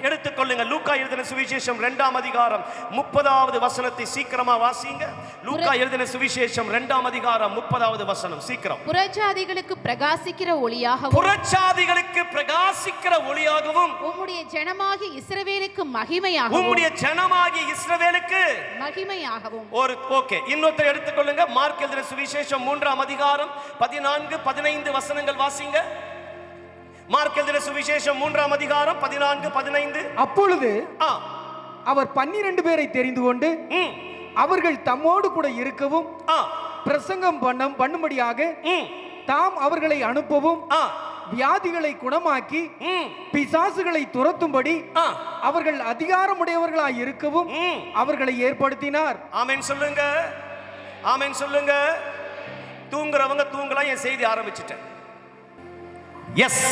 எடுத்துக்கொள்ளுங்க. லூக்கா எழுதின சுவிசேஷம் 2ஆம் அதிகாரம் 30வது வசனத்தை சீக்கிரமா வாசிங்க. லூக்கா எழுதின சுவிசேஷம் 2ஆம் அதிகாரம் 30வது வசனம் சீக்கிரம். புறஜாதிகளுக்கு பிரகாசிக்கிற ஒளியாகவும், புறஜாதிகளுக்கு பிரகாசிக்கிற ஒளியாகவும், உம்முடைய ஜனமாகிய இஸ்ரவேலுக்கு மகிமையாகவும், உம்முடைய ஜனமாகிய இஸ்ரவேலுக்கு மகிமையாகவும். ஒரு ஓகே, இன்னொருத்தர் எடுத்துக்கொள்ளுங்க. மார்க் எழுதின சுவிசேஷம் 3ஆம் அதிகாரம் 14 15 வசனங்கள் வாசிங்க. மார்க் எழுதின சுவிசேஷம் 3ஆம் அதிகாரம் 14 15. அப்பொழுது அவர் 12 பேரை தெரிந்து கொண்டு அவர்கள் தம்மோடு கூட இருக்கவும் பிரசங்கம் பண்ணும்படியாக தாம் அவர்களை அனுப்பவும் வியாதிகளை குணமாக்கி பிசாசுகளை துரத்தும்படி அவர்கள் அதிகாரமுடையவர்களாய் இருக்கவும் அவர்களை ஏற்படுத்தினார். ஆமென் சொல்லுங்க, ஆமென் சொல்லுங்க. தூங்குறவங்க தூங்கலாம். என் செய்தி ஆரம்பிச்சிட்டேன். எஸ்,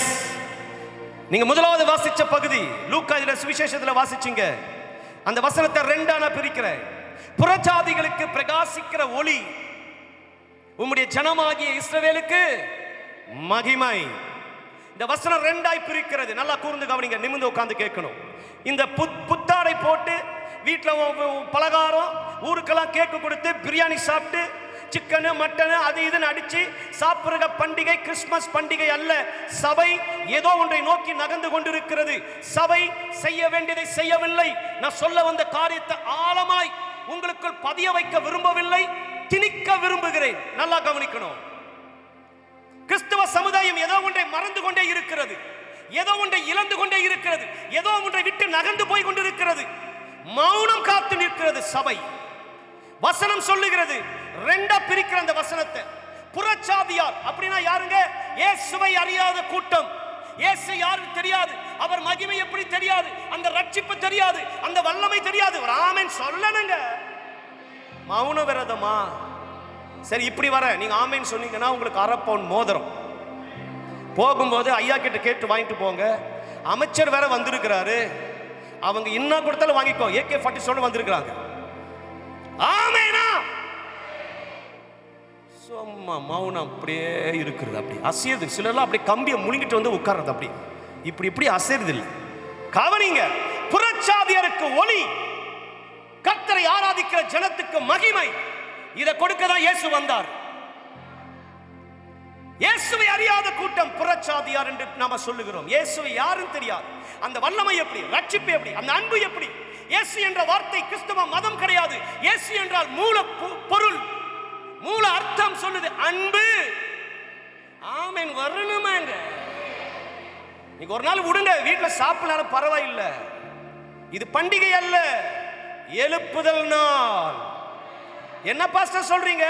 நீங்க முதலாவது வாசிச்ச பகுதி லூக்கா சுவிசேஷத்துல வாசிச்சீங்க. அந்த வசனத்தை ரெண்டான பிரிக்கிறேன். புறஜாதிகளுக்கு பிரகாசிக்கிற ஒளி, உம்முடைய ஜனமாகிய இஸ்ரவேலுக்கு மகிமை. இந்த வசனம் ரெண்டாய் பிரிக்கிறது. நல்லா கூர்ந்து கவனிங்க, நிமிர்ந்து உட்கார்ந்து கேட்கணும். இந்த புத்தாடை போட்டு வீட்டில் பலகாரம் ஊருக்கெல்லாம் கேக்கு கொடுத்து பிரியாணி சாப்பிட்டு சிக்கனு மட்டனு அது இதுன்னு அடிச்சு சாப்பிடுற பண்டிகை கிறிஸ்துமஸ் பண்டிகை அல்ல. சபை ஏதோ ஒன்றை நோக்கி நகர்ந்து கொண்டிருக்கிறது. சபை செய்ய வேண்டியதை செய்யவில்லை. நான் சொல்ல வந்த காரியத்தை ஆழமாய் உங்களுக்குள் பதிய வைக்க விரும்பவில்லை, திணிக்க விரும்புகிறேன். நல்லா கவனிக்கணும். கிறிஸ்தவ சமுதாயம் ஏதோ ஒன்றை மறந்து கொண்டே இருக்கிறது, ஏதோ ஒன்றை இழந்து கொண்டே இருக்கிறது, ஏதோ ஒன்றை விட்டு நகர்ந்து போய் கொண்டிருக்கிறது. மௌனம் காத்து நிற்கிறது சபை. வசனம் சொல்லுகிறது, ரெண்டா பிரிக்கிற அந்த வசனத்தை. புறச்சாதியார் அப்படின்னா யாருங்க? இயேசுவை அறியாத கூட்டம். இயேசு யாருக்கு தெரியாது, அவர் மகிமை எப்படி தெரியாது, அந்த ரட்சிப்பு தெரியாது, அந்த வல்லமை தெரியாது. ஆமென் சொல்லணுங்க. மௌன விரதமா? சரி, இப்படி வர நீங்க ஆமென் சொன்னீங்கன்னா உங்களுக்கு 1/2 பவுன் மோதிரம் போகும்போது ஐயா கிட்ட கேட்டு வாங்கிட்டு போங்க. அமைச்சர் வேற வந்திருக்கிறாரு, அவங்க இன்னும் கொடுத்தாலும் வாங்கிக்கோ. AK-47 வந்திருக்கிறாங்க. ஆமெனா? சும்மா மௌனம் அப்படியே இருக்கிறது, அப்படி அசையுது. சிலர்லாம் அப்படி கம்பியை முழுங்கிட்டு வந்து உட்கார்றது, அப்படி இப்படி இப்படி அசைறது இல்லை. கவனிங்க, புறச்சாதியருக்கு ஒளி, கர்த்தரை ஆராதிக்கிற ஜனத்துக்கு மகிமை. இதை கொடுக்க தான் இயேசு வந்தார். இயேசுவை அறியாத கூட்டம் புறச்சாதியார் என்று நாம சொல்லுகிறோம். இயேசுவை யாரும் தெரியாது. அந்த வல்லமை எப்படி, ரட்சிப்பு எப்படி, அந்த அன்பு எப்படி? இயேசு என்ற வார்த்தை கிறிஸ்தவ மதம் கிடையாது. இயேசு என்றால் மூல பொருள், மூல அர்த்தம் சொல்லுது அன்பு. ஆமென் வரணுமாங்க. நீங்க ஒரு நாள் விடுங்க, வீட்டுல சாப்பிடலாம் பரவாயில்லை. இது பண்டிகை அல்ல, எழுப்புதல் நாள். என்ன பாஸ்டர் சொல்றீங்க?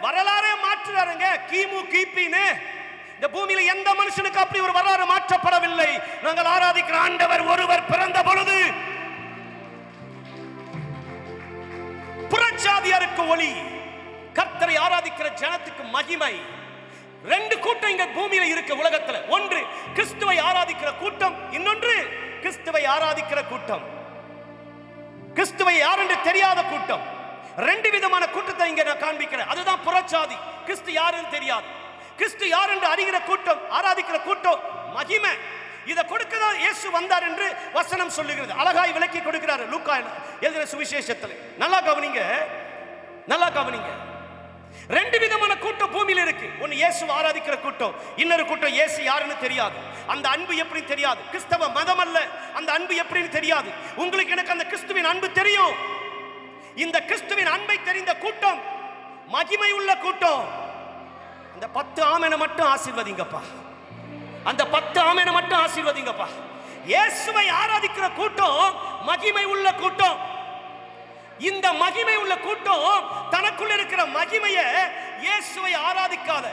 வரலாறே மாற்றுறாருங்க. கிமு கிபின்னு இந்த பூமியில எந்த மனுஷனுக்கு அப்படி ஒரு வரலாறு மாற்றப்படவில்லை. நாங்கள் ஆராதிக்கிற ஆண்டவர் ஒருவர் பிறந்த பொழுது புறச்சாதியாருக்கு ஒளி, கர்த்தரை ஆராதிக்கிற ஜனத்துக்கு மகிமை. ரெண்டு கூட்டம் இங்க பூமியில இருக்கு உலகத்துல. ஒன்று கிறிஸ்துவை ஆராதிக்கிற கூட்டம், இன்னொன்று கிறிஸ்துவை ஆராதிக்கிற கூட்டம். கிறிஸ்துவை யார் என்று தெரியாத கூட்டம். ரெண்டு விதமான கூட்டத்தை இங்க நான் காண்பிக்கிறேன். அதுதான் புறச்சாதி. கிறிஸ்து யாருன்னு தெரியாது. கிறிஸ்து யார் என்று அறிகிற கூட்டம், ஆராதிக்கிற கூட்டம் மகிமை. இதை கொடுக்கதான் இயேசு வந்தார் என்று வசனம் சொல்லுகிறது. அழகாய் விளக்கி கொடுக்கிறார் லூக்கா எழுதின சுவிசேஷத்தில். நல்லா கவனிங்க, நல்லா கவனிங்க. ரெண்டு விதமான கூட்டம் பூமியில இருக்கு. ஒன்னு இயேசு ஆராதிக்கிற கூட்டம், இன்னொரு கூட்டம் இயேசு யாருன்னு தெரியாது. அந்த அன்பு எப்படி தெரியாது. கிறிஸ்தவ மதம் அல்ல, அந்த அன்பு எப்படின்னு தெரியாது. உங்களுக்கு எனக்கு அந்த கிறிஸ்துவின் அன்பு தெரியும். இந்த கிறிஸ்துவின் அன்பை தெரிந்த கூட்டம் மகிமை உள்ள கூட்டம். அந்த 10 ஆமென மட்டும் ஆசீர்வதிங்கப்பா. அந்த 10 ஆமென மட்டும் ஆசீர்வதிங்கப்பா. இயேசுவை ஆராதிக்கிற கூட்டம் மகிமை உள்ள கூட்டம். இந்த மகிமை உள்ள கூட்டம் தனக்குள்ள இருக்கிற மகிமையை இயேசுவை ஆராதிக்காத,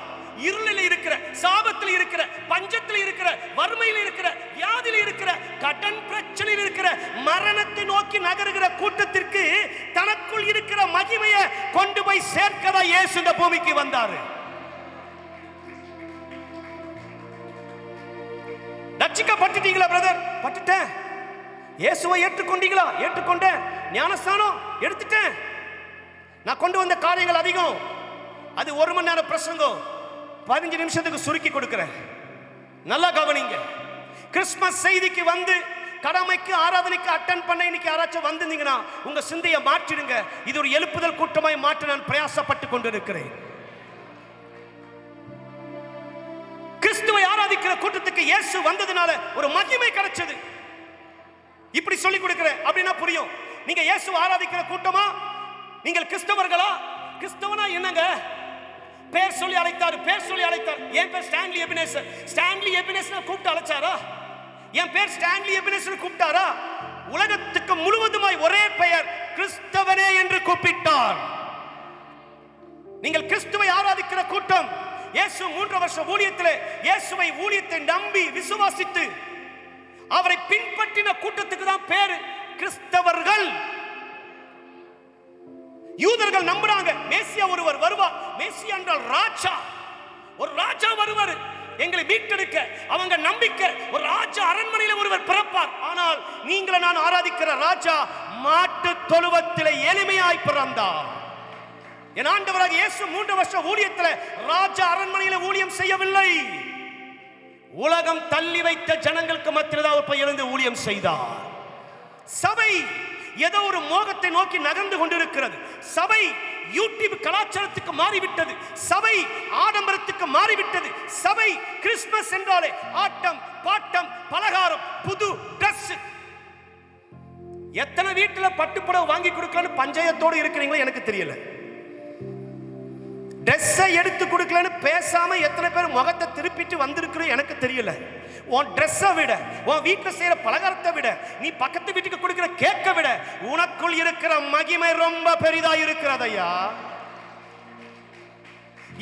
இருளில் இருக்கிற, சாபத்தில் இருக்கிற, பஞ்சத்தில் இருக்கிற, வறுமையில் இருக்கிற, வியாதியில் இருக்கிற, கடன் பிரச்சனையில் இருக்கிற, மரணத்தை நோக்கி நகருகிற கூட்டத்திற்கு தனக்குள் இருக்கிற மகிமையை கொண்டு போய் சேர்க்கதா இயேசு இந்த பூமிக்கு வந்தாரு. ரட்சிக்கப்பட்டுட்டீங்களா பிரதர்? பட்டுட்டேன். இயேசுவை ஏற்றுக்கொண்டீங்களா? ஏற்றுக்கொண்டேன். ஞானஸ்தானம் எடுத்துட்டேன். நான் கொண்டு வந்த காரியங்கள் அதிகம். அது 1 மணி நேரம் பிரசங்கம், 15 நிமிஷத்துக்கு சுருக்கி கொடுக்கிறேன். நல்லா கவனிங்க. கிறிஸ்துமஸ் செய்திக்கு வந்து கடமைக்கு ஆராதனைக்கு அட்டன் பண்ண இன்னைக்கு யாராச்சும் வந்திருந்தீங்கன்னா உங்க சிந்தையை மாற்றிடுங்க. இது ஒரு எழுப்புதல் கூட்டமாய் மாற்ற நான் பிரயாசப்பட்டு கொண்டிருக்கிறேன். கிறிஸ்துவை ஆராதிக்கிற கூட்டத்துக்கு இயேசு வந்ததுனால ஒரு மகிமை கிடைச்சது. இப்படி சொல்லி கொடுக்கிறேன் அப்படின்னா புரியும். நீங்க இயேசு ஆராதிக்கிற கூட்டமா? நீங்கள் கிறிஸ்தவர்களா? கிறிஸ்தவனா என்னங்க? பேர் சொல்லி அழைத்தார், பேர் சொல்லி அழைத்தார். என் பேர் ஸ்டான்லி எபினேசர். ஸ்டான்லி எபினேசர் கூப்பிட்டு அழைச்சாரா? என் பேர் ஸ்டான்லி எபினேசர் கூப்பிட்டாரா? உலகத்துக்கு முழுவதுமாய் ஒரே பெயர் கிறிஸ்தவனே என்று கூப்பிட்டார். நீங்கள் கிறிஸ்துவை ஆராதிக்கிற கூட்டம். இயேசு 3 வருஷ ஊழியத்திலே இயேசுவை ஊழியத்தை நம்பி விசுவாசித்து அவரை பின்பற்றின கூட்டத்துக்கு தான் பேரு கிறிஸ்தவர்கள். யூதர்கள் நம்புறாங்க மேசியா ஒருவர் வருவார். மேசியா என்றால் ராஜா. ஒரு ராஜா வருவார் எங்களை மீட்டெடுக்க. அவங்க நம்பிக்கை ஒரு ராஜா அரண்மனையில் ஒருவர் பிறப்பார். ஆனால் நீங்கள நான் ஆராதிக்கிற ராஜா மாட்டு தொழுவத்திலே எளிமையாய் பிறந்தார். என் ஆண்டவராக இயேசு 3 வருஷ ஊழியத்தில் ராஜா அரண்மனையில் ஊழியம் செய்யவில்லை. உலகம் தள்ளி வைத்த ஜனங்களுக்கு மத்தியில் தான் அவர் எழுந்து ஊழியம் செய்தார். சபை ஏதோ ஒரு மோகத்தை நோக்கி நகர்ந்து கொண்டிருக்கிறது. சபை யூடியூப் கலாச்சாரத்துக்கு மாறிவிட்டது. சபை ஆடம்பரத்துக்கு மாறிவிட்டது. சபை கிறிஸ்துமஸ் என்றாலே ஆட்டம் பாட்டம் பலகாரம் புது டிரஸ். எத்தனை வீட்டில் பட்டுப்புடவை வாங்கி கொடுக்கலான்னு பஞ்சாயத்தோடு இருக்கிறீங்களோ எனக்கு தெரியல. ட்ரெஸ்ஸை எடுத்து கொடுக்கலன்னு பேசாம எத்தனை பேர் முகத்தை திருப்பிட்டு வந்திருக்கிறோம் எனக்கு தெரியல. உன் ட்ரெஸ்ஸை விட, உன் வீட்டில் செய்யற பலகாரத்தை விட, நீ பக்கத்து வீட்டுக்கு கொடுக்கிற கேக்கை விட உனக்குள் இருக்கிற மகிமை ரொம்ப பெரிதா இருக்கிறதையா.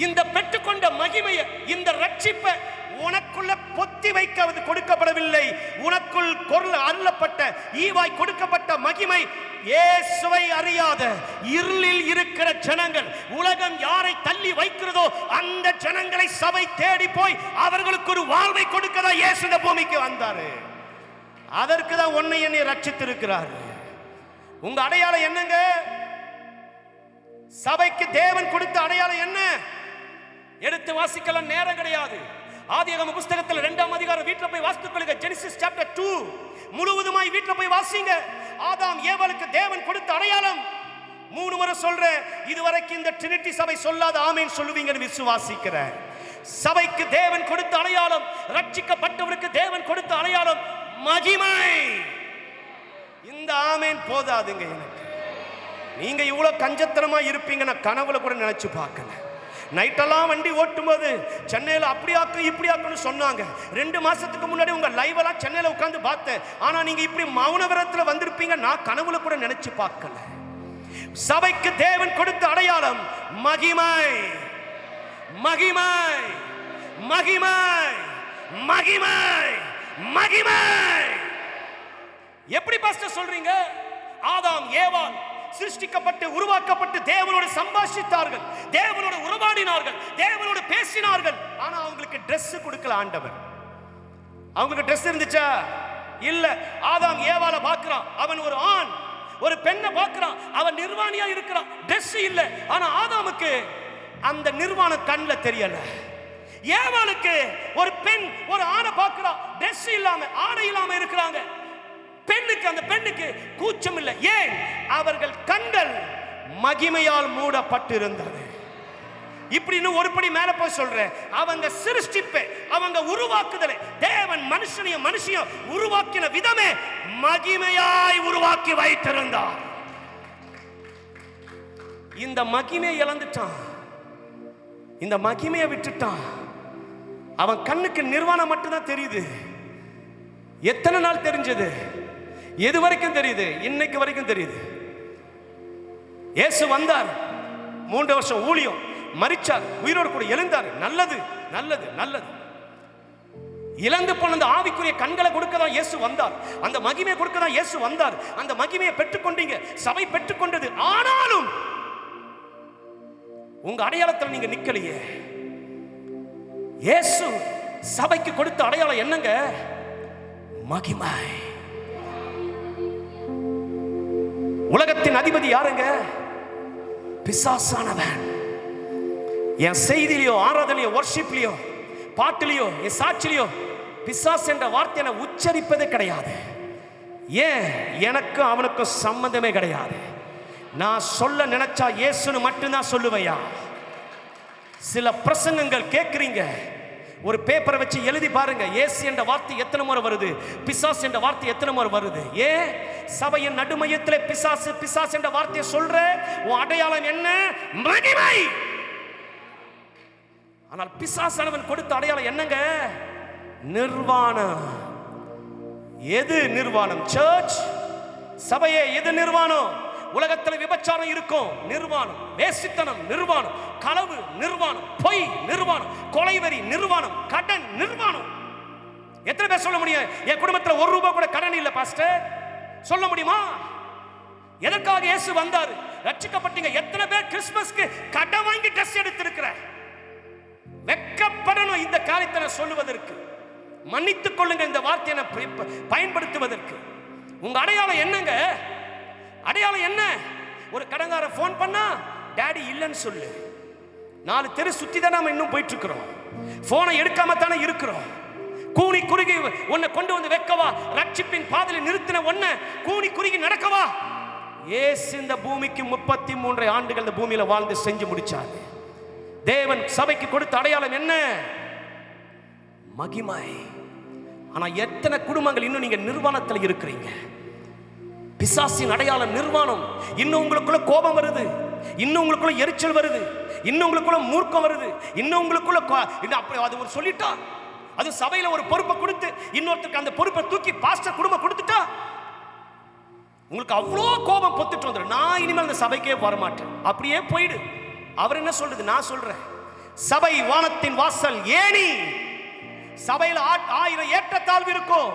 இந்த பெற்றுக்கொண்ட மகிமையை, இந்த ரட்சிப்பை உனக்குள்ள பொத்தி வைக்க கொடுக்கப்படவில்லை. உனக்குள் கொர்ல அருளப்பட்ட ஈவாய் கொடுக்கப்பட்ட மகிமை இயேசுவை அறியாத இருளில் இருக்கிற ஜனங்கள், உலகம் யாரை தள்ளி வைக்கிறதோ அந்த ஜனங்களை சபை தேடி போய் அவர்களுக்கு ஒரு வாழ்வை கொடுக்கதா இயேசு இந்த பூமிக்கு வந்தாரு. அதற்கு தான் உன்னை என்னை ரட்சித்திருக்கிறார். உங்க அடையாளம் என்னங்க? சபைக்கு தேவன் கொடுத்த அடையாளம் என்ன? எடுத்து வாசிக்கலாம், நேரம் கிடையாது. ஆதியாகம புத்தகத்தில் 2ஆம் அதிகாரம் வீட்டில் போய் வாசித்துக் கொள்ளுங்க. ஜெனிசிஸ் சாப்டர் 2 முழுவதுமாய் வீட்டில் போய் வாசிங்க. ஆதாம் ஏவாளுக்கு தேவன் கொடுத்த அடையாளம் 3 முறை சொல்றேன். இதுவரைக்கும் இந்த ட்ரினிட்டி சபை சொல்லாத ஆமேன் சொல்லுவீங்கன்னு விசுவாசிக்கிறேன். சபைக்கு தேவன் கொடுத்த அடையாளம், ரட்சிக்கப்பட்டவருக்கு தேவன் கொடுத்த அடையாளம் மகிமை. இந்த ஆமேன் போதாதுங்க எனக்கு. நீங்க இவ்வளவு கஞ்சத்தனமா இருப்பீங்க நான் கனவுல கூட நினைச்சு பார்க்கல. நைட்டெல்லாம் வண்டி ஓட்டும் போது சென்னையில் அப்படியாக்கு இப்படியாக்குன்னு சொன்னாங்க. 2 மாசத்துக்கு முன்னாடி உங்க லைவ் எல்லாம் சென்னையில் உட்கார்ந்து பார்த்தேன். ஆனா நீங்க இப்படி மௌனவரத்தில் வந்திருப்பீங்க நான் கனவுல கூட நினைச்சு பார்க்கல. சபைக்கு தேவன் கொடுத்த அடையாளம் மகிமை, மகிமை, மகிமை, மகிமை, மகிமை. எப்படி பாஸ்டர் சொல்றீங்க? ஆதாம் ஏவாள் சிருஷ்டிக்கப்பட்டு உருவாக்கப்பட்டு தேவனோடு சம்பாஷித்தார்கள், தேவனோடு உறவாடினார்கள், தேவனோடு பேசினார்கள். ஆனா அவங்களுக்கு Dress கொடுக்கல ஆண்டவர். அவங்களுக்கு Dress இருந்துச்சா? இல்ல. ஆதாம் ஏவாள பார்க்கிறான், அவன் ஒரு ஆண். ஒரு பெண்ணை பார்க்கிறான், அவன் நிர்வாணியா இருக்கிறான். Dress இல்ல. ஆனா ஆதாமுக்கு அந்த நிர்வாணம் கண்ணில் தெரியல. ஏவாளுக்கு ஒரு பெண் ஒரு ஆணை பார்க்கிறான், Dress இல்லாம ஆடை இல்லாம இருக்கிறாங்க. பெண்ணுக்கு, அந்த பெண்ணுக்கு கூச்சம் இல்லை. ஏன்? அவர்கள் கண்கள் மகிமையால் மூடப்பட்டிருந்தது. இப்படின்னு ஒருபடி மேல போய் சொல்றேன். அவங்க சிருஷ்டிப்பை, அவங்க உருவாக்குதலை, தேவன் மனுஷனையும் உருவாக்கின விதமே மகிமையாய் உருவாக்கி வைத்திருந்தார். இந்த மகிமையை இழந்துட்டான், இந்த மகிமையை விட்டுட்டான். அவன் கண்ணுக்கு நிர்வாணம் மட்டும்தான் தெரியுது. எத்தனை நாள் தெரிஞ்சது? எது வரைக்கும் தெரியுது? இன்னைக்கு வரைக்கும் தெரியுது. இயேசு வந்தார், 3 வருஷம் ஊழியம், மரிச்சார், உயிரோடு கூட எழுந்தார். நல்லது நல்லது நல்லது. இழந்து போன அந்த ஆவிக்குரிய கண்களை கொடுக்க தான் இயேசு வந்தார். அந்த மகிமையை கொடுக்க தான் இயேசு வந்தார். அந்த மகிமையை பெற்றுக்கொண்டீங்க, சபை பெற்றுக்கொண்டது. ஆனாலும் உங்க அடையாளத்தில் நீங்க நிக்கலையே. இயேசு சபைக்கு கொடுத்த அடையாளம் என்னங்க? மகிமை. உலகத்தின் அதிபதி யாருங்க? பிசாசானவன். என் செய்தியிலையோ ஆராதனையோ வர்ஷிப்லையோ பாட்டிலையோ என் சாட்சிலையோ பிசாஸ் என்ற வார்த்தையை உச்சரிப்பதே கிடையாது. ஏன்? எனக்கும் அவனுக்கும் சம்பந்தமே கிடையாது. நான் சொல்ல நினைச்சா இயேசுன்னு மட்டும்தான் சொல்லுவையா. சில பிரசங்கங்கள் கேட்குறீங்க, ஒரு பேப்பரை வச்சு எழுதி பாருங்க, இயேசு என்ற வார்த்தை எத்தனை முறை வருது, பிசாசு என்ற வார்த்தை எத்தனை முறை வருது. ஏன்? சபையின் நடுமையத்தில் பிசாசு பிசாசு என்ற வார்த்தையை சொல்ற, உன் அடையாளம் என்ன? மகிமை. ஆனால் பிசாசானவன் கொடுத்த அடையாளம் என்னங்க? நிர்வாணம். எது நிர்வாணம்? சர்ச், சபையே எது நிர்வாணம்? உலகத்தில் விபச்சாரம் இருக்கும், நிர்வாணம். வேசித்தனம் நிர்வாணம், களவு நிர்வாணம், பொய் நிர்வாணம், கொலைவெறி நிர்வாணம், கடன் நிர்வாணம். எத்தனை பேர் சொல்ல முடியும் என் குடும்பத்தில் ₹1 கூட கடன் இல்லை பாஸ்டர்? சொல்ல முடியுமா? எதற்காக இயேசு வந்தார்? ரட்சிக்கப்பட்டீங்க. எத்தனை பேர் கிறிஸ்துமஸ்க்கு கடன் வாங்கி ட்ரெஸ் எடுத்திருக்கிற? வெட்கப்படணும் இந்த காரியத்தை சொல்லுவதற்கு. மன்னித்துக் கொள்ளுங்க இந்த வார்த்தையை பயன்படுத்துவதற்கு. உங்க அடையாளம் என்னங்க? அடையாளம் என்ன? ஒரு கடங்கார போன் பண்ணா டாடி இல்லைன்னு சொல்லு. 4 தெரு சுத்தி தான் நாம இன்னும் போயிட்டு இருக்கிறோம். போனை எடுக்காம தானே இருக்கிறோம். கூனி குறுகி உன்னை கொண்டு வந்து வைக்கவா? ரட்சிப்பின் பாதையில் நிறுத்தின உன்னை கூனி குறுகி நடக்கவா? இயேசு இந்த பூமிக்கு 33 ஆண்டுகள் இந்த பூமியில வாழ்ந்து செஞ்சு முடிச்சார். தேவன் சபைக்கு கொடுத்த அடையாளம் என்ன? மகிமை. ஆனா எத்தனை குடும்பங்கள் இன்னும் நீங்க நிர்வாணத்தில் இருக்கிறீங்க. பிசாசின் அடையாளம் நிர்வாணம். இன்னும் உங்களுக்குள்ள கோபம் வருது, இன்னும் உங்களுக்குள்ள எரிச்சல் வருது, இன்னும் உங்களுக்குள்ள மூர்க்கம் வருது, இன்னும் உங்களுக்குள்ள அது ஒரு சொல்லிட்டா, அது சபையில ஒரு பொறுப்பை கொடுத்து இன்னொருத்தருக்கு அந்த பொறுப்பை தூக்கி பாஸ்டர் குடும்பம் கொடுத்துட்டா உங்களுக்கு அவ்வளோ கோபம் பொத்துட்டு வந்துடும். நான் இனிமேல் அந்த சபைக்கே வரமாட்டேன், அப்படியே போயிடு. அவர் என்ன சொல்றது? நான் சொல்றேன், சபை வானத்தின் வாசல் ஏணி. சபையில் 1000 ஏற்றத்தாழ்வு இருக்கும்,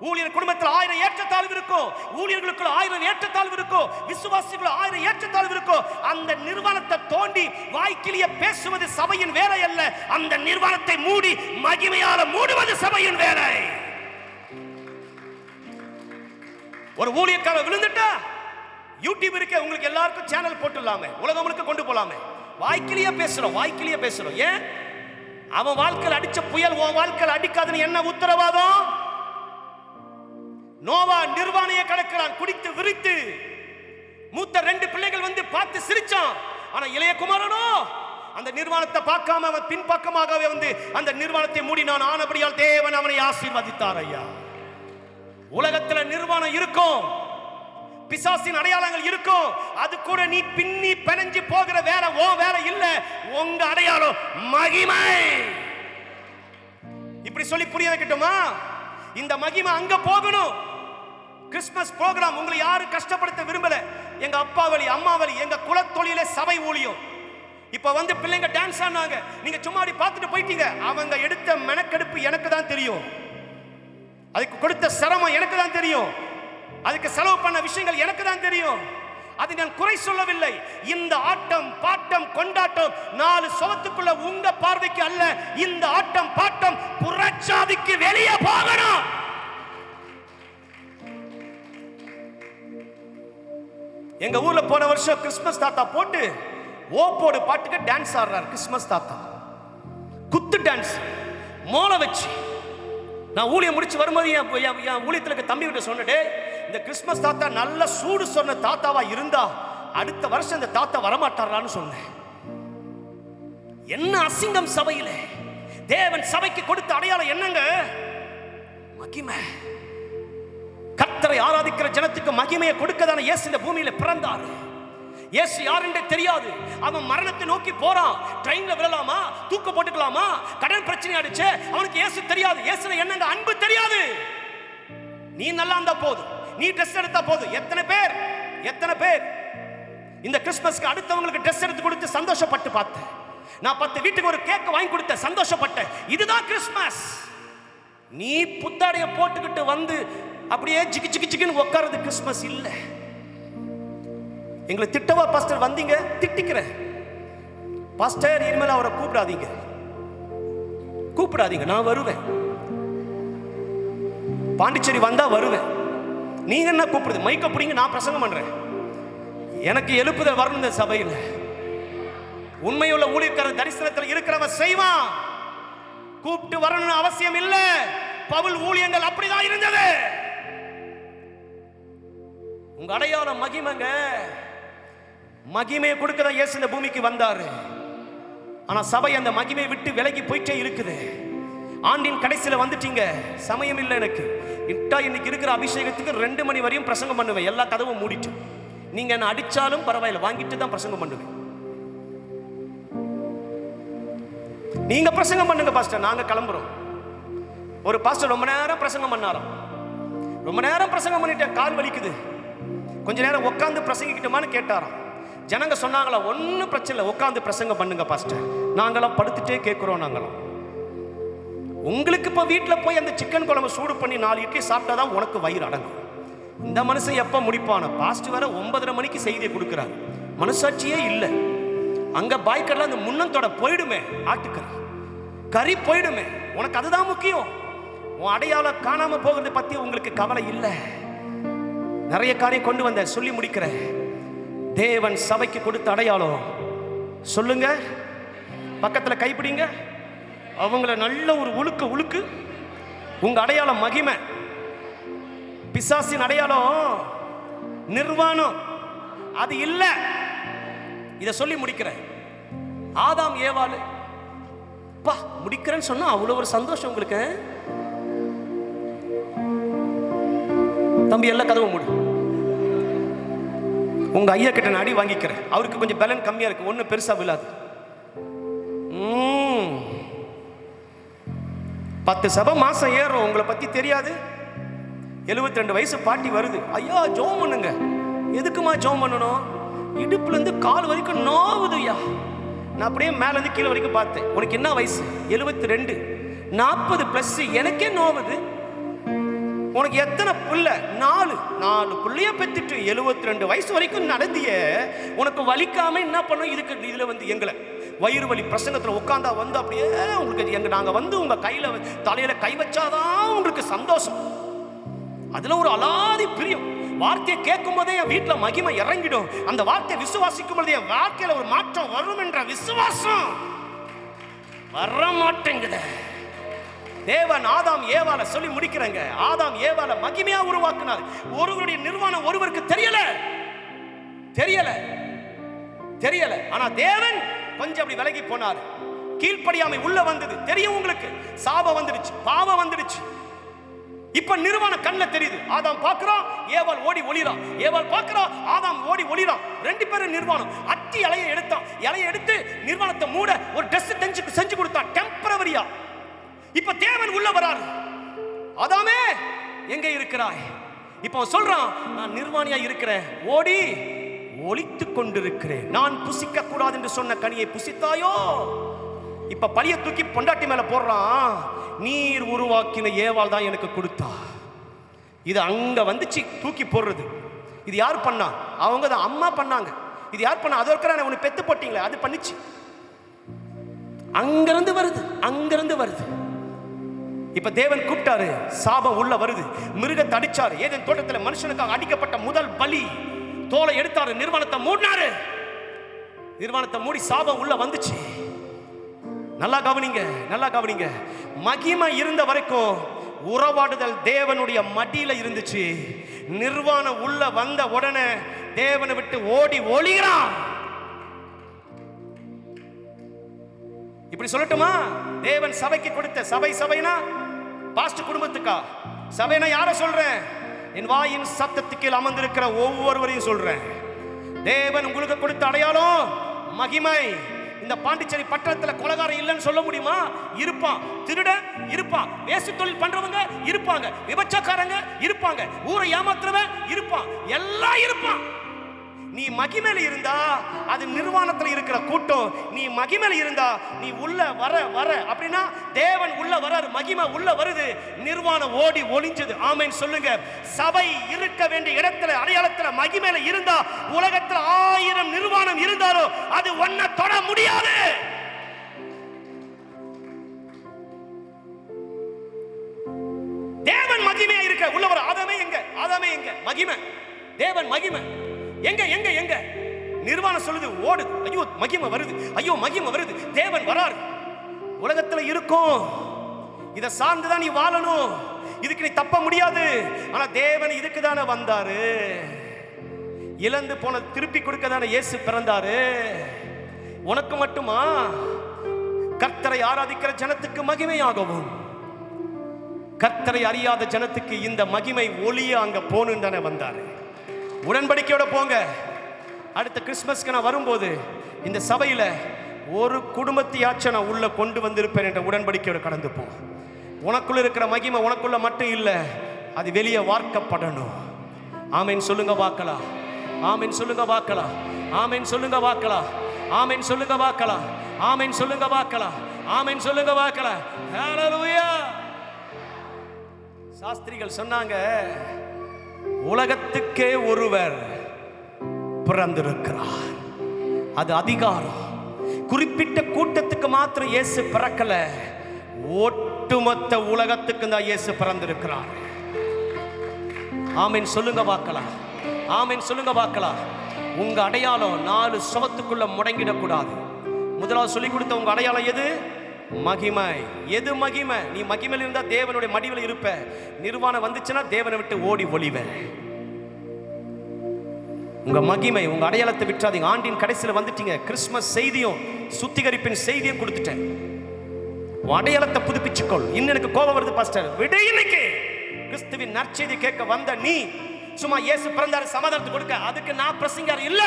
ஊழியர் குடும்பத்தில் 1000 ஏற்றத்தாழ்வு இருக்கும், ஊழியர்களுக்குள்ள 1000 ஏற்றத்தாழ்வு இருக்கும், விசுவாசிகள் 1000 ஏற்றத்தாழ்வு இருக்கும். அந்த நிர்வாணத்தை தோண்டி வாய்க்கிலிய பேசுவது சபையின் வேலை அல்ல. அந்த நிர்வாணத்தை மூடி மகிமையால மூடுவது சபையின் வேலை. ஒரு ஊழியக்காரர் விழுந்துட்டா யூடியூப் இருக்க, உங்களுக்கு எல்லாருக்கும் சேனல் போட்டுடலாமே, உலகம் முழுக்க கொண்டு போலாமே. வாய்க்கிலிய பேசுறோம், வாய்க்கிலிய பேசுறோம். ஏன்? அவன் வாழ்க்கையில் அடிச்ச புயல் உன் வாழ்க்கையில் அடிக்காதுன்னு என்ன உத்தரவாதம்? நோவா நிர்வாணிய கிடக்கிறான், குடித்து விரித்து. மூத்த 2 பிள்ளைகள் வந்து பார்த்து சிரிச்சான். ஆனா இளைய குமாரனோ அந்த நிர்வாணத்தை பார்க்காம அவன் பின்பக்கமாகவே வந்து அந்த நிர்வாணத்தை மூடினான். ஆனபடியால் தேவன் அவனை ஆசீர்வதித்தார். ஐயா, உலகத்தில் நிர்வாணம் இருக்கும், பிசாசின் அடையாளங்கள் இருக்கும். அது கூட நீ பின்னி பிணைஞ்சு போகிற வேலை ஓ வேலை இல்ல. உங்க அடையாளம் மகிமை. இப்படி சொல்லி புரிய வைக்கட்டுமா? இந்த மகிமை அங்க போகணும். கிறிஸ்துமஸ் ப்ரோக்ராம் உங்களை யாரும் கஷ்டப்படுத்த விரும்பல. எங்க அப்பா வழி அம்மா வழி எங்க குலத்தொழில சபை ஊழியம். இப்ப வந்து பிள்ளைங்க டான்ஸ் ஆனாங்க, நீங்க சும்மா பார்த்துட்டு போயிட்டீங்க. அவங்க எடுத்த மெனக்கெடுப்பு எனக்கு தான் தெரியும், அதுக்கு கொடுத்த சிரமம் எனக்கு தான் தெரியும், அதுக்கு செலவு பண்ண விஷயங்கள் எனக்கு தான் தெரியும். அது நான் குறை சொல்லவில்லை. இந்த ஆட்டம் பாட்டம் கொண்டாட்டம் 4 சுவத்துக்குள்ள உங்க பார்வைக்கு அல்ல. இந்த ஆட்டம் பாட்டம் புறச்சாதிக்கு வெளியே போகணும். எங்க ஊர்ல போன வருஷம் கிறிஸ்துமஸ் தாத்தா போட்டு ஓப்போடு பாட்டுக்கு டான்ஸ் ஆடுறாரு. கிறிஸ்துமஸ் தாத்தா குத்து டான்ஸ் மோளை வச்சு. நான் ஊழியம் முடிச்சு வரும்போது என் ஊழியத்தில் தம்பி கிட்ட சொன்னே, இந்த கிறிஸ்துமஸ் தாத்தா நல்ல சூடு சொன்ன தாத்தாவா இருந்தா அடுத்த வருஷம் இந்த தாத்தா வரமாட்டாரான்னு சொன்னேன். என்ன அசிங்கம் சபையில! தேவன் சபைக்கு கொடுத்த அடையாளம் என்னங்க? மகிமை. கர்த்தரை ஆராதிக்கிற ஜனத்துக்கு மகிமையை கொடுக்கதான இயேசு இந்த பூமியில பிறந்தார். இயேசு யாருன்றே தெரியாது. அவன் மரணத்தை நோக்கி போறான். ட்ரெயின்ல விழலாமா, தூக்க போட்டுக்கலாமா, கடன் பிரச்சனை ஆயிடுச்சு, அவனுக்கு இயேசு தெரியாது. இயேசுல என்னங்க அன்பு தெரியாது. நீ நல்லா இருந்தா போதும், நீ ட்ரெஸ் எடுத்தா போதும். எத்தனை பேர் இந்த கிறிஸ்துமஸ்க்கு அடுத்தவங்களுக்கு ட்ரெஸ் எடுத்து கொடுத்து சந்தோஷப்பட்டு பார்த்தேன். நான் 10 வீட்டுக்கு ஒரு கேக் வாங்கி கொடுத்த சந்தோஷப்பட்டேன். இதுதான் கிறிஸ்துமஸ். நீ புத்தாடைய போட்டுக்கிட்டு வந்து அப்படியே ஜிகி ஜிகி ஜிகின்னு உட்கார்றது கிறிஸ்துமஸ் இல்ல. எங்களை திட்டவா பாஸ்டர் வந்தீங்க? திட்டிக்கிறேன் பாஸ்டர், இனிமேல் அவரை கூப்பிடாதீங்க. நான் வருவேன், பாண்டிச்சேரி வந்தா வருவேன். நீங்க என்ன கூப்பிடுது? மைக்க பிடிங்க, நான் பிரசங்கம் பண்றேன். எனக்கு எழுப்புதல் வரணும் இந்த சபையில். உண்மையுள்ள ஊழியக்காரர் தரிசனத்தில் இருக்கிறவன் செய்வான். கூப்பிட்டு வரணும்னு அவசியம் இல்லை. பவுல் ஊழியங்கள் அப்படிதான் இருந்தது. உங்க அடையாளம் மகிமைங்க. மகிமையை கொடுக்கதான் இயேசு இந்த பூமிக்கு வந்தாரு. ஆனா சபை அந்த மகிமையை விட்டு விலகி போயிட்டே இருக்குது. ஆண்டின் கடைசியில வந்துட்டீங்க, சமயம் இல்லை எனக்கு. இன்னைக்கு இருக்கிற அபிஷேகத்துக்கு 2 மணி வரையும் பிரசங்கம் பண்ணுவேன், எல்லா கதவும் மூடிட்டு. நீங்க என்ன அடிச்சாலும் பரவாயில்ல, வாங்கிட்டு தான் பிரசங்கம் பண்ணுவேன். நீங்க பிரசங்கம் பண்ணுங்க பாஸ்டர், நாங்க கிளம்புறோம். ஒரு பாஸ்டர் ரொம்ப நேரம் பிரசங்கம் பண்ணாராம். ரொம்ப நேரம் பிரசங்கம் பண்ணிட்டேன், கால் வலிக்குது, கொஞ்ச நேரம் உட்காந்து பிரசங்கிக்கிட்டோமான்னு கேட்டாராம். ஜனங்க சொன்னாங்களா, ஒன்றும் பிரச்சனை இல்லை, உட்காந்து பிரசங்கம் பண்ணுங்க பாஸ்டர். நாங்களாம் படுத்துட்டே கேட்குறோம். நாங்களாம் உங்களுக்கு இப்போ வீட்டில் போய் அந்த சிக்கன் குழம்பு சூடு பண்ணி 4 இட்லி சாப்பிட்டாதான் உனக்கு வயிறு அடங்கும். இந்த மனுஷன் எப்போ முடிப்பான? பாஸ்ட் வேற 9:30 மணிக்கு செய்தியை கொடுக்குறாரு. மனசாட்சியே இல்லை. அங்கே பாய்க்கெல்லாம் அந்த முன்னந்தோட போயிடுமே, ஆட்டுக்கறி கறி போயிடுமே. உனக்கு அதுதான் முக்கியம். உன் அடையாளம் காணாம போகிறத பற்றி உங்களுக்கு கவலை இல்லை. நிறைய காரியம் கொண்டு வந்த சொல்லி முடிக்கிறேன். தேவன் சபைக்கு கொடுத்த அடையாளம் சொல்லுங்க. பக்கத்தில் கைப்பிடிங்க, அவங்கள நல்ல ஒரு உழுக்கு. உங்க அடையாளம் மகிமை. பிசாசின் அடையாளம் நிர்வாணம், அது இல்லை. இதை சொல்லி முடிக்கிறேன். ஆதாம் ஏவாள் பா முடிக்கிறேன்னு சொன்னா அவ்வளவு ஒரு சந்தோஷம் உங்களுக்கு. தம்பி எல்லா கதவும் மூடு. உங்க ஐயா கிட்ட நான் அடி வாங்கிக்கிறேன். அவருக்கு கொஞ்சம் பலன் கம்மியா இருக்கு, ஒன்னும் பெருசா விழாது. 10 சபை மாசம் ஏறும், உங்களை பத்தி தெரியாது. 72 வயசு பாட்டி வருது, ஐயா ஜோம் பண்ணுங்க. எதுக்குமா ஜோம் பண்ணணும்? இடுப்புல இருந்து கால் வரைக்கும் நோவுது ஐயா. நான் அப்படியே மேல இருந்து கீழே வரைக்கும் பார்த்தேன். உனக்கு என்ன வயசு? 72. 40+. எனக்கே நோவுது. உனக்கு எத்தனை புள்ள? 4 புள்ளைய பெத்துட்டு 72 வயசு வரைக்கும் நடந்திய உனக்கு வலிக்காம என்ன பண்ணும்? இதுல வந்து எங்களை வயிறு வலி பிரசங்கத்தில் உட்காந்தா வந்து அப்படியே உங்களுக்கு எங்க நாங்க வந்து உங்க கையில தலையில கை வச்சாதான் உங்களுக்கு சந்தோஷம். அதுல ஒரு அலாதி பிரியம். வார்த்தையை கேட்கும் போதே என் வீட்டுல மகிமை இறங்கிடும். அந்த வார்த்தையை விசுவாசிக்கும் போதே என் வாழ்க்கையில ஒரு மாற்றம் வரும் என்ற விசுவாசம் வர மாட்டேங்குது. தேவன் ஆதாம் ஏவாள சொல்லி முடிக்கிறேங்க. ஆதாம் ஏவாள மகிமையா உருவாக்குனார். ஒருவருடைய நிர்வாணம் ஒருவருக்கு தெரியல. ஆனா தேவன் கொஞ்சம் அப்படி விலகி போனார். கீழ்ப்படியாமை உள்ள வந்தது. தெரியும் உங்களுக்கு, சாபம் வந்துடுச்சு, பாவம் வந்துடுச்சு. இப்ப நிர்வாண கண்ணுல தெரியுது. ஆதாம் பார்க்கிறான், ஏவாள் ஓடி ஒளிறான். ஏவாள் பார்க்கிறான், ஆதாம் ஓடி ஒளிறான். 2 பேரும் நிர்வாணம். அத்தி இலையை எடுத்து நிர்வாணத்தை மூட ஒரு ட்ரெஸ் செஞ்சு கொடுத்தான், டெம்பரவரியா. இப்ப தேவன் உள்ள வராரு. ஆதாமே எங்க இருக்கிறாய்? இப்ப சொல்றான், நான் நிர்வாணியா இருக்கிறேன், ஓடி ஒளித்துக் கொண்டிருக்கிறேன். நான் புசிக்க கூடாது என்று சொன்ன கனியை புசித்தாயோ? இப்ப பழிய தூக்கி பொண்டாட்டி மேல போடுறான். நீர் உருவாக்கின ஏவாள் தான் எனக்கு கொடுத்தா. இது அங்க வந்துச்சு தூக்கி போடுறது. இது யார் பண்ணா? அவங்க தான் அம்மா பண்ணாங்க. இது யார் பண்ணா? அது இருக்கிற உன்னை பெத்து போட்டீங்களே, அது பண்ணிச்சு. அங்கிருந்து வருது. இப்ப தேவன் கூப்பிட்டாரு, சாபம் உள்ள வருது. மிருகத்தை அடிச்சாரு. ஏதேன் தோட்டத்தில் மனுஷனுக்காக அடிக்கப்பட்ட முதல் பலி. தோலை எடுத்தாரு, நிர்வாணத்தை மூடினாரு. நிர்வாணத்தை மூடி சாபம் உள்ள வந்துச்சு. நல்லா கவனிங்க. மகிமை இருந்த வரைக்கும் உறவாடுதல் தேவனுடைய மடியில இருந்துச்சு. நிர்வாணம் உள்ள வந்த உடனே தேவனை விட்டு ஓடி ஒளிகிறான். இப்படி சொல்லட்டுமா? தேவன் சபைக்கு கொடுத்த சபைனா பாஸ்ட் குடும்பத்துக்கா? சபைனா யார சொல்றேன்? என் வாயின் சத்தத்துக்கு அமர்ந்திருக்கிற ஒவ்வொருவரையும் சொல்றேன். தேவன் உங்களுக்கு கொடுத்த அடையாளம் மகிமை. இந்த பாண்டிச்சேரி பட்டணத்துல கொலைகாரன் இல்லைன்னு சொல்ல முடியுமா? இருப்பான். திருடன் இருப்பான். வேசு தொழில் பண்றவங்க இருப்பாங்க. விபச்சாரக்காரங்க இருப்பாங்க. ஊரை ஏமாத்துறவன் இருப்பான். எல்லாம் இருப்பான். நீ மகிமையில இருந்தா அது நிர்வாணத்துல இருக்கிற கூட்டம். நீ மகிமையில இருந்தா நீ உள்ள வர அப்படின்னா தேவன் உள்ள வராரு, மகிமை உள்ள வருது, நிர்வாணம் ஓடி ஒளிஞ்சது. ஆமென் சொல்லுங்க. சபை இருக்க வேண்டிய இடத்துல அடையாளத்துல மகிமையில இருந்தா உலகத்துல 1000 நிர்வாணம் இருந்தாலும் அது ஒன்ன தொட முடியாது. தேவன் மகிமையா இருக்க உள்ள வர. ஆதாமே எங்க மகிமை? தேவன் மகிமை எங்க? நிர்வாணம் சொல்லுது ஓடு. ஐயோ மகிமை வருது. தேவன் வராரு. உலகத்துல இருக்கும். இதை சார்ந்துதான் நீ வாழணும். இதுக்கு நீ தப்ப முடியாது. ஆனா தேவன் இதுக்கு தானே வந்தாரு. இழந்து போனது திருப்பி கொடுக்க தானே இயேசு பிறந்தாரு. உனக்கு மட்டுமா? கர்த்தரை ஆராதிக்கிற ஜனத்துக்கு மகிமையாகவும் கர்த்தரை அறியாத ஜனத்துக்கு இந்த மகிமை ஒளிய அங்க போகணும் தானே வந்தாரு. உடன்படிக்கையோட போங்க. அடுத்த கிறிஸ்மஸ்க்கு நான் வரும்போது இந்த சபையில ஒரு குடும்பத்தையாச்சும் நான் உள்ள கொண்டு வந்திருப்பேன் என்ற உடன்படிக்கையோட கடந்து போ. உனக்குள்ள இருக்கிற மகிமை உனக்குள்ள மட்டும் இல்லை, அது வெளியே வார்க்கப்படணும். ஆமேன் சொல்லுங்க பார்க்கலாம். ஆமேன் சொல்லுங்க பார்க்கலாம். ஆமேன் சொல்லுங்க பார்க்கலாம். ஆமேன் சொல்லுங்க பார்க்கலாம். ஆமேன் சொல்லுங்க பார்க்கலாம். ஆமேன் சொல்லுங்க பார்க்கலாம். ஹல்லேலூயா. சாஸ்திரிகள் சொன்னாங்க, உலகத்துக்கே ஒருவர் பிறந்திருக்கிறார். அது அதிகாரம். குறிப்பிட்ட கூட்டத்துக்கு மாத்திரம் இயேசு பிறக்கல, ஒட்டுமொத்த உலகத்துக்கு தான் இயேசு பிறந்திருக்கிறார். ஆமீன் சொல்லுங்க பார்க்கலாம். ஆமீன் சொல்லுங்க பார்க்கலாம். உங்க அடையாளம் 4 சுவத்துக்குள்ள முடங்கிடக்கூடாது. முதலாவது சொல்லி கொடுத்த உங்க அடையாளம் எது? மகிமை. எது மகிமை? நீ மகிமையில் இருந்தா தேவனுடைய மடிவில் இருப்ப. நிர்வாணம் வந்துச்சுன்னா தேவனை விட்டு ஓடி ஒளிவ. உங்க மகிமை உங்க அடையாளத்தை விட்டுறாதீங்க. ஆண்டின் கடைசியில் வந்துட்டீங்க. கிறிஸ்துமஸ் செய்தியும் சுத்திகரிப்பின் செய்தியும் கொடுத்துட்டேன். அடையாளத்தை புதுப்பிச்சுக்கொள். இன்னும் எனக்கு கோபம் வருது பாஸ்டர், விடு. இன்னைக்கு கிறிஸ்துவின் நற்செய்தி கேட்க வந்த நீ சும்மா இயேசு பிறந்தாரு சமாதானத்தை கொடுக்க அதுக்கு நான் பிரசங்கர் இல்ல.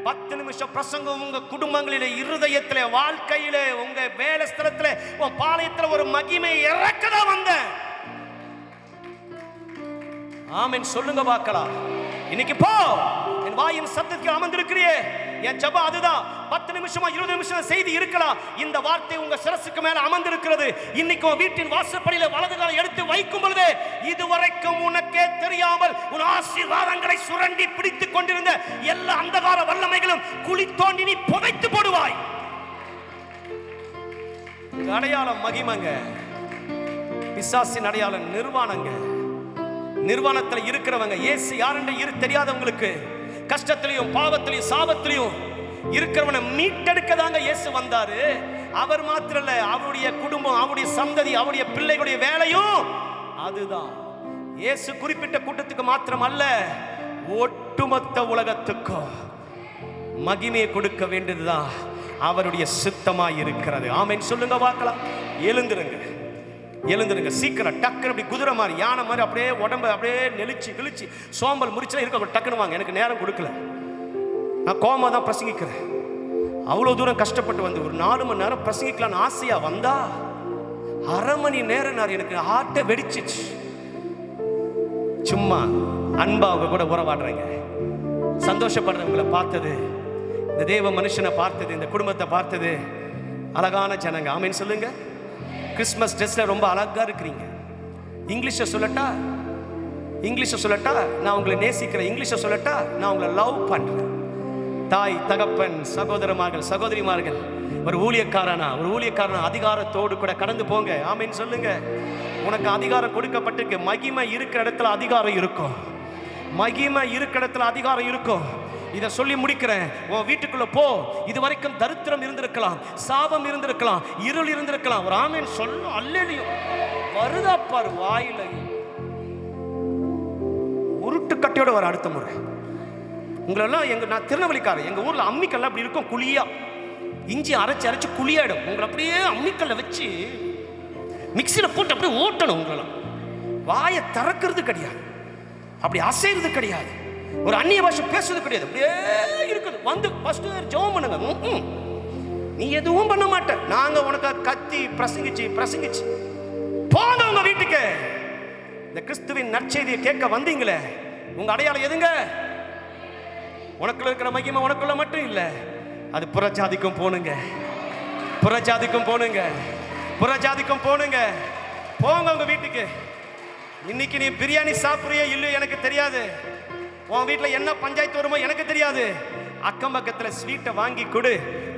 10 நிமிஷம் பிரசங்கம் உங்க குடும்பங்களிலே, இருதயத்திலே, வாழ்க்கையிலே, உங்க வேலை ஸ்தலத்திலே, உன் பாளையத்தில் ஒரு மகிமை இறக்கதான் வந்த. ஆமென் சொல்லுங்க பார்க்கலாம். இன்னைக்கு போ, என் வாயின் சத்தத்தில் அமர்ந்திருக்கிறியே, என் ஜெபம் அதுதான். 10 நிமிஷமா 20 நிமிஷம் செய்தி இருக்கலாம். இந்த வார்த்தை உங்க சிரசுக்கு மேல அமர்ந்திருக்கிறது. இன்னைக்கு வீட்டின் வாசற்படியில வலது காலை எடுத்து வைக்கும் பொழுது, இதுவரைக்கும் உனக்கே தெரியாமல் உன் ஆசீர்வாதங்களை சுரண்டி பிடித்துக் கொண்டிருந்த எல்லா அந்தகார வல்லமைகளும் குழி தோண்டி நீ புதைத்து போடுவாய். அடையாளம் மகிமைங்க. பிசாசின் அடையாளம் நிர்வாணங்க. நிர்வாணத்தில் இருக்கிறவங்க இயேசு யாருன்னு தெரியாதவங்களுக்கு, கஷ்டத்திலையும் பாவத்திலையும் சாபத்திலையும் இருக்கிறவனை மீட்டெடுக்க தாங்க இயேசு வந்தாரு. அவர் மாத்திரம் இல்ல, அவருடைய குடும்பம், அவருடைய சந்ததி, அவருடைய பிள்ளைகளுடைய வேலையும் அதுதான். இயேசு குறிப்பிட்ட கூட்டத்துக்கு மாத்திரம் அல்ல, ஒட்டுமொத்த உலகத்துக்கும் மகிமையை கொடுக்க வேண்டியதுதான் அவருடைய சித்தமாய் இருக்கிறது. ஆமென் சொல்லுங்க பார்க்கலாம். எழுந்துருங்க, எழுந்துருங்க சீக்கிரம். டக்குன்னு அப்படி குதிரை மாதிரி, யானை மாதிரி அப்படியே உடம்பு அப்படியே நெளிச்சு கிழிச்சு சோம்பல் முறிச்சா இருக்க. டக்குன்னு வாங்க, எனக்கு நேரம் கொடுக்கல, நான் கோமா தான் பிரசங்கிக்கிறேன். அவ்வளோ தூரம் கஷ்டப்பட்டு வந்து ஒரு 4 மணி நேரம் பிரசங்கிக்கலான்னு ஆசையா வந்தா 1/2 மணி நேரம் நான் எனக்கு ஹார்ட்டை வெடிச்சிச்சு. சும்மா அன்பா அவங்க கூட உறவாடுறேங்க, சந்தோஷப்படுறவங்களை பார்த்தது, இந்த தேவ மனுஷனை பார்த்தது, இந்த குடும்பத்தை பார்த்தது, அழகான ஜனங்க. ஆமென் சொல்லுங்க. கிறிஸ்மஸ் ட்ரெஸ்ல ரொம்ப அழகா இருக்கிறீங்க. இங்கிலீஷை சொல்லட்டா? இங்கிலீஷை சொல்லட்டா? நான் உங்களை நேசிக்கிறேன். இங்கிலீஷை சொல்லட்டா? நான் உங்களை லவ் பண்றேன். தாய் தகப்பன் சகோதரமார்கள் சகோதரிமார்கள், ஒரு ஊழியக்காரனா அதிகாரத்தோடு கூட கடந்து போங்க. ஆமென் சொல்லுங்க. உனக்கு அதிகாரம் கொடுக்கப்பட்டிருக்கு. மகிமை இருக்கிற இடத்துல அதிகாரம் இருக்கும். மகிமை இருக்கிற இடத்துல அதிகாரம் இருக்கும். இதை சொல்லி முடிக்கிறேன். உன் வீட்டுக்குள்ள போ. இது வரைக்கும் தரித்திரம் இருந்திருக்கலாம், சாபம் இருந்திருக்கலாம், இருள் இருந்திருக்கலாம். ஒரு ஆமென் சொல்ல. அல்லேலூயா. வருதா பாரு வாயில. உருட்டு கட்டையோட வர அடுத்த முறை உங்களெல்லாம் நான் திருநெல்வேலிக்காரன். எங்க ஊர்ல அம்மிக்கல்ல அப்படி இருக்கும், குழியா. இஞ்சி அரைச்சு குழியாயிடும். உங்களை அப்படியே அம்மிக்கல்ல வச்சு மிக்சியில போட்டு அப்படியே ஓட்டணும். உங்களெல்லாம் வாயை திறக்கிறது கிடையாது, அப்படி அசைறது கிடையாது, ஒரு அந்நிய பாஷை பேசுறது கிடையாது, அப்படியே இருக்குது. வந்து ஃபர்ஸ்ட் ஜெபம் பண்ணுங்க. நீ எதுவும் பண்ண மாட்ட. நாங்க உனக்கு கத்தி பிரசங்கிச்சு போங்க உங்க வீட்டுக்கு. இந்த கிறிஸ்துவின் நற்செய்தியை கேட்க வந்தீங்களே, உங்க அடையாளம் எதுங்க? உனக்குள்ள இருக்கிற மகிமை உனக்குள்ள மட்டும் இல்ல, அது புறஜாதிக்கும் போனுங்க. புறஜாதிக்கும் போனுங்க. புறஜாதிக்கும் போனுங்க. போங்க உங்க வீட்டுக்கு. இன்னைக்கு நீ பிரியாணி சாப்பிடுறியோ இல்லையோ எனக்கு தெரியாது. உன் வீட்டில் என்ன பஞ்சாயத்து வருமோ எனக்கு தெரியாது. அக்கம் பக்கத்தில் ஸ்வீட்டை வாங்கி கொடு,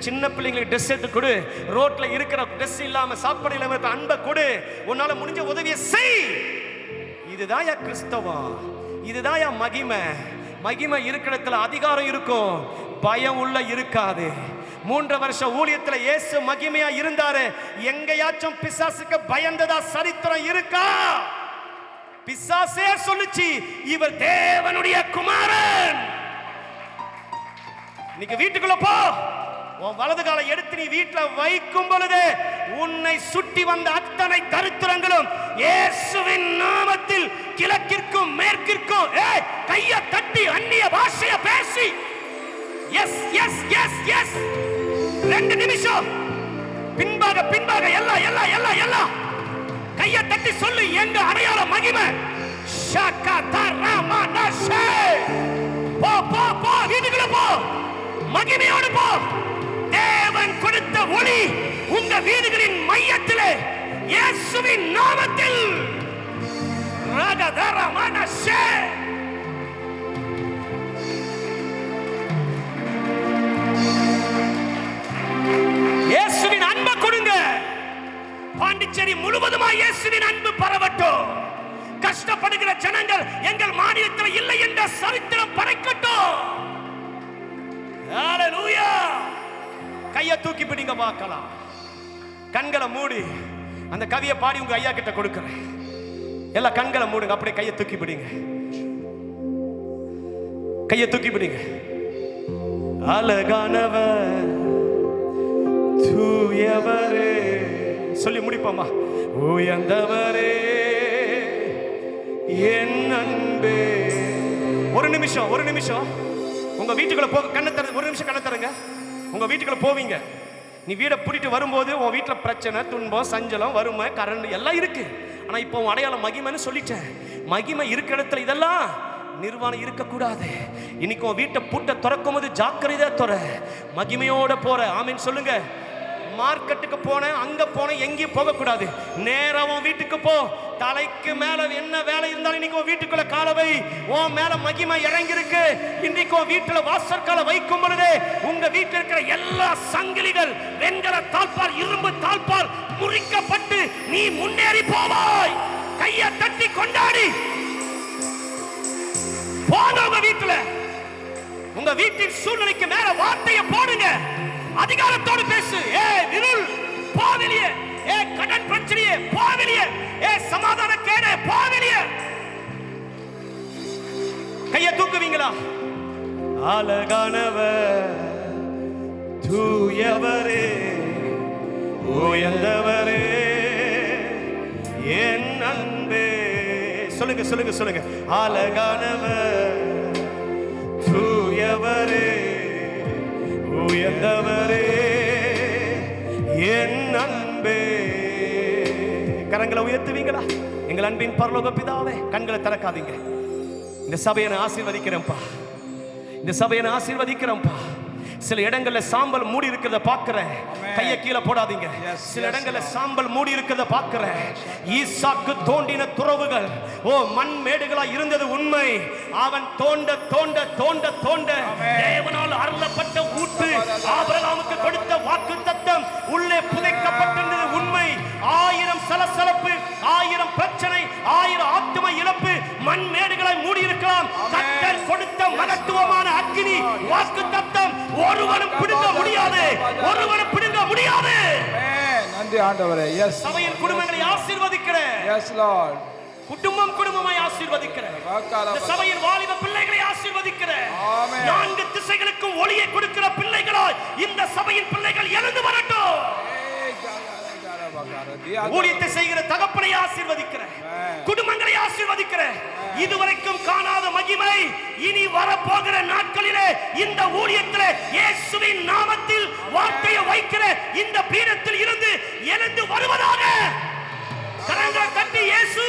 சின்ன பிள்ளைங்களுக்கு ட்ரெஸ் எடுத்து கொடு, ரோட்ல இருக்கிற ட்ரெஸ் இல்லாம சாப்பாடு இல்லாம இருக்க அன்பை கொடு, உன்னால முடிஞ்ச உதவியை செய். இதுதான் யா கிறிஸ்தவம், இதுதான் யா மகிமை. மகிமை இருக்கிற இடத்துல அதிகாரம் இருக்கும், பயம் உள்ள இருக்காது. 3 வருஷ ஊழியத்துல இயேசு மகிமையா இருந்தாரு. எங்கேயாச்சும் பிசாசுக்கு பயந்ததா சரித்திரம் இருக்கா? பிசாசே சொல்லுச்சு, இவர் தேவனுடைய குமாரன். இன்னைக்கு வீட்டுக்குள்ள போ. உன் வலது காலை எடுத்து நீ வீட்டுல வைக்கும் பொழுது உன்னை சுற்றி வந்த அத்தனை தரித்திரங்களும் இயேசுவின் நாமத்தில் கிழக்கிற்கும் மேற்கிற்கும் கையை தட்டி அந்நிய பாஷைய பேசி எஸ் எஸ் எஸ் எஸ் 2 நிமிஷம் பின்பாக பின்பாக எல்லாம் எல்லாம் எல்லாம் எல்லாம் கையை தட்டி சொல்லு, எங்க அடையாள மகிமை போ போ போ, வீட்டுக்குள்ள போ, மகிமையோடு போ. தேவன் கொடுத்த ஒளி உங்க வீடுகளின் மையத்திலே இயேசுவின் நாமத்தில் இயேசுவின் அன்பை கொடுங்க. பாண்டிச்சேரி முழுவதுமாய் இயேசுவின் அன்பு பரவட்டும். கஷ்டப்படுகிற ஜனங்கள் எங்கள் மாநிலத்தில் இல்லை என்ற சரித்திரம் படைக்கட்டும். ஹalleluya. கையை தூக்கி பிடிங்க பார்க்கலாம். கண்களை மூடி அந்த கவியை பாடி உங்க ஐயா கிட்ட கொடுக்கிறேன். எல்லாம் கண்களை மூடுங்க, அப்படியே கையை தூக்கி பிடிங்க, கையை தூக்கி பிடிங்க. அழகானவர் தூயவரே சொல்லி முடிப்போமா. உயர்ந்தவரே என் அன்பே. ஒரு நிமிஷம் உங்க வீட்டுக்குள்ள போக கண்ணை தர, ஒரு நிமிஷம் கண்ணை தருங்க. உங்க வீட்டுக்குள்ள போவீங்க. நீ வீடை பூட்டிட்டு வரும்போது உன் வீட்டுல பிரச்சனை, துன்பம், சஞ்சலம், வறுமை, கரண்ட் எல்லாம் இருக்கு. ஆனா இப்போ உன் அடையாளம் மகிமைன்னு சொல்லிட்டேன். மகிமை இருக்கிற இடத்துல இதெல்லாம் நிர்வாணம் இருக்கக்கூடாது. இன்னைக்கு உன் வீட்டை பூட்ட திறக்கும் போது ஜாக்கிரதையா துற, மகிமையோட போற. ஆமீன் சொல்லுங்க. மார்க்கெட்டுக்கு போனேன், அங்க போனேன், எங்கேயும் போக கூடாது. நேரா உன் வீட்டுக்கு போ. தலைக்கு மேல என்ன வேலை இருந்தாலும் இன்னைக்கு உன் வீட்டுக்குள்ள காலவை. உன் மேல மகிமை இறங்கி இருக்கு. இன்னைக்கு உன் வீட்டுல வாசற்கால வைக்கும் பொழுது உங்க வீட்டில் இருக்கிற எல்லா சங்கிலிகள் வெண்கல தாழ்பால், இரும்பு தாழ்பால் முறிக்கப்பட்டு நீ முன்னேறி போவாய். கையை தட்டி கொண்டாடி போங்க. உங்க வீட்டுல உங்க வீட்டின் சூழ்நிலைக்கு மேல வார்த்தையை போடுங்க. அதிகாரத்தோடு பேசு. விருள் போவலியே, கடன் பிரச்சனையே போவலியே, சமாதான கேடே போவலியே. கையை தூக்குவீங்களா? அழகானவர் தூயவரே உயர்ந்தவரே என் அன்பே. சொல்லுங்க சொல்லுங்க சொல்லுங்க. அழகானவர் தூயவரே உயர்ந்தவரே என் அன்பே. கரங்களை உயர்த்துவீங்களா? எங்கள் அன்பின் பரலோக பிதாவே, கண்களை திறக்காதீங்க. இந்த சபையை நான் ஆசீர்வதிக்கிறேன்ப்பா, இந்த சபையை நான் ஆசீர்வதிக்கிறேன்ப்பா. சில இடங்கள்ல சாம்பல் மூடி இருக்கிறத பார்க்கிறேன். கையை கீழே போடாதீங்க. சில இடங்கள்ல சாம்பல் மூடி இருக்கிறத பார்க்கிறேன். ஈசாக்கு தோண்டின துறவுகள் மண் மேடுகளா இருந்தது உண்மை. அவன் தோண்ட தோண்ட தோண்ட தோண்ட தேவனால் அருளப்பட்ட ஊற்று, ஆபிரகாமுக்கு கொடுத்த வாக்குத்தத்தம் உள்ளே புதைக்கப்பட்டிருந்தது உண்மை. 1000 சலசலப்பு, 1000 பிரச்சனை, 1000 ஆத்தும இழப்பு மண் மேடுகளை மூடி இருக்கலாம். கர்த்தர் கொடுத்த மகத்துவமான அக்கினி வாக்குத்தத்தம் ஒருவனும் பிடுங்க முடியாது, ஒருவனும் பிடுங்க முடியாது. நன்றி ஆண்டவரே. எஸ், சபையின் குடும்பங்களை ஆசீர்வதிக்கிறேன். Yes Lord. குடும்பம் குடும்பமாய் ஆசீர்வதிக்கிறேன். சபையின் வாலிப பிள்ளைகளை ஆசீர்வதிக்கிறேன். 4 திசைகளுக்கும் ஒளியை கொடுக்கிற பிள்ளைகளாய் இந்த சபையின் பிள்ளைகள் எழுந்து வரட்டும். ஊழியத்தை செய்கிற தகப்பனை ஆசீர்வதிக்கிறேன், குடும்பங்களை ஆசீர்வதிக்கிறேன். இதுவரைக்கும் காணாத மகிமை இனி வரப்போகிற நாட்களிலே இந்த ஊழியத்திலே இயேசுவின் நாமத்தில் வார்த்தையை வைக்கிற இந்த பீடத்தில் இருந்து எழுந்து வருவதாக. கரங்களை தட்டி இயேசு